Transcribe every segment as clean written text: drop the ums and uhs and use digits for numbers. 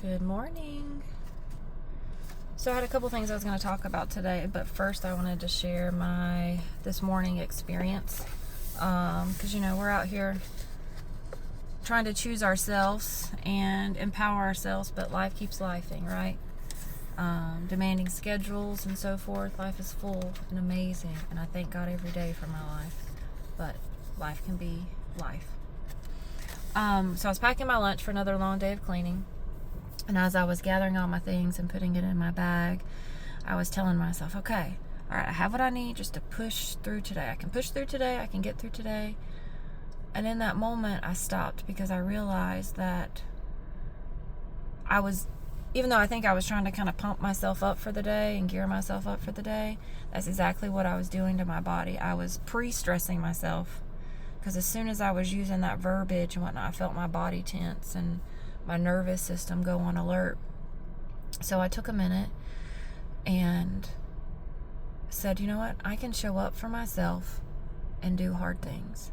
Good morning. So I had a couple things I was going to talk about today, but first I wanted to share my this morning experience, because we're out here trying to choose ourselves and empower ourselves, but life keeps lifing, right? Demanding schedules and so forth. Life is full and amazing, and I thank God every day for my life, but life can be life. So I was packing my lunch for another long day of cleaning. And as I was gathering all my things and putting it in my bag, I was telling myself, okay, all right, I have what I need just to push through today. I can push through today. I can get through today. And in that moment, I stopped because I realized that even though I think I was trying to kind of pump myself up for the day and gear myself up for the day, that's exactly what I was doing to my body. I was pre-stressing myself because as soon as I was using that verbiage and whatnot, I felt my body tense and my nervous system go on alert. So I took a minute and said, you know what? I can show up for myself and do hard things.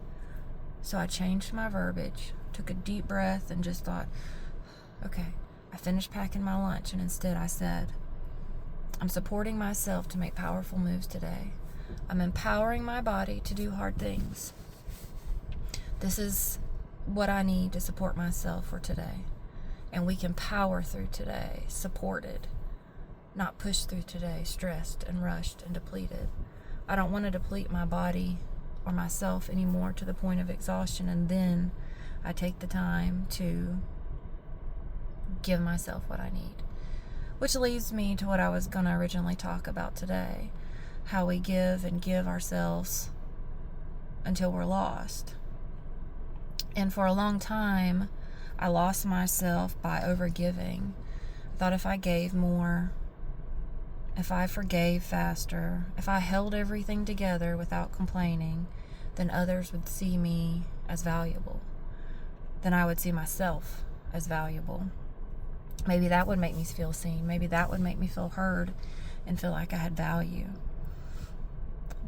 So I changed my verbiage, took a deep breath, and just thought, okay, I finished packing my lunch, and instead I said, I'm supporting myself to make powerful moves today. I'm empowering my body to do hard things. This is what I need to support myself for today. And we can power through today, supported, not push through today, stressed and rushed and depleted. I don't want to deplete my body or myself anymore to the point of exhaustion, and then I take the time to give myself what I need. Which leads me to what I was going to originally talk about today, how we give and give ourselves until we're lost. And for a long time, I lost myself by overgiving. I thought if I gave more, if I forgave faster, if I held everything together without complaining, then others would see me as valuable. Then I would see myself as valuable. Maybe that would make me feel seen. Maybe that would make me feel heard and feel like I had value.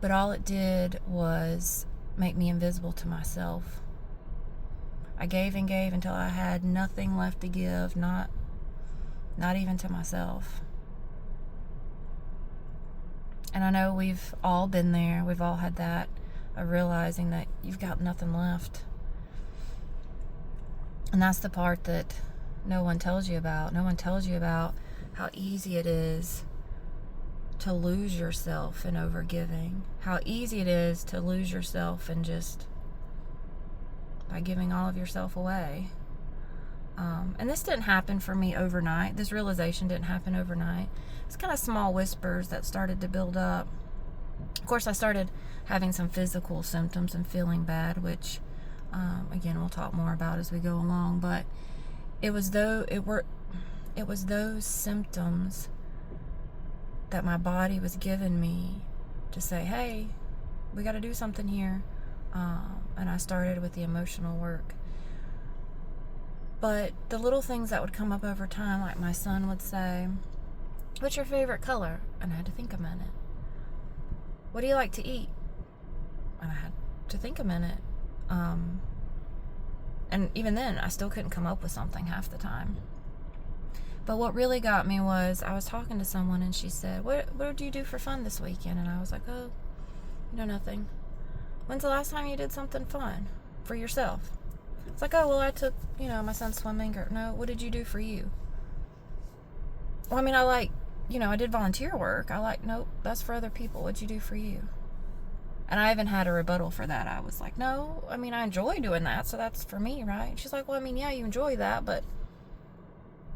But all it did was make me invisible to myself. I gave and gave until I had nothing left to give, not even to myself. And I know we've all been there. We've all had that, of realizing that you've got nothing left. And that's the part that no one tells you about. No one tells you about how easy it is to lose yourself in overgiving. How easy it is to lose yourself in just by giving all of yourself away. And this didn't happen for me overnight. This realization didn't happen overnight. It's kind of small whispers that started to build up. Of course, I started having some physical symptoms and feeling bad, which, again, we'll talk more about as we go along. But it was those symptoms that my body was giving me to say, hey, we got to do something here. And I started with the emotional work. But the little things that would come up over time, like my son would say, what's your favorite color? And I had to think a minute. What do you like to eat? And I had to think a minute. And even then, I still couldn't come up with something half the time. But what really got me was I was talking to someone and she said, what did you do for fun this weekend? And I was like, oh, nothing. When's the last time you did something fun for yourself? It's like, oh, well, I took, my son swimming. Or no, what did you do for you? Well, I did volunteer work. Nope, that's for other people. What'd you do for you? And I even had a rebuttal for that. I was like, no, I enjoy doing that, so that's for me, right? She's like, well, yeah, you enjoy that, but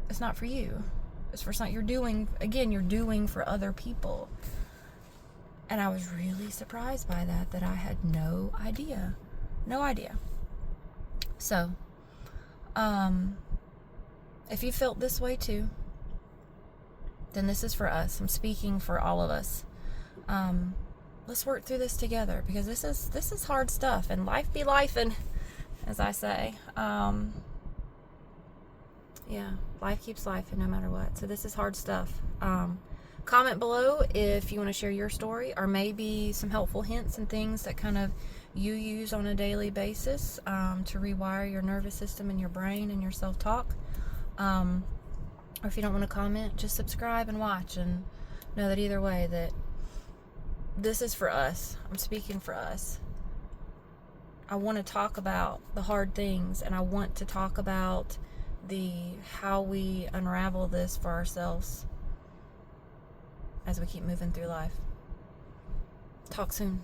it's not for you. It's for something you're doing for other people. And I was really surprised by that I had no idea. No idea. So, if you felt this way too, then this is for us. I'm speaking for all of us. Let's work through this together, because this is hard stuff, and life be lifing, as I say. Yeah, life keeps life, no matter what. So this is hard stuff. Comment below if you want to share your story, or maybe some helpful hints and things that kind of you use on a daily basis to rewire your nervous system and your brain and your self-talk. Or if you don't want to comment, just subscribe and watch, and know that either way that this is for us. I'm speaking for us. I want to talk about the hard things, and I want to talk about how we unravel this for ourselves as we keep moving through life. Talk soon.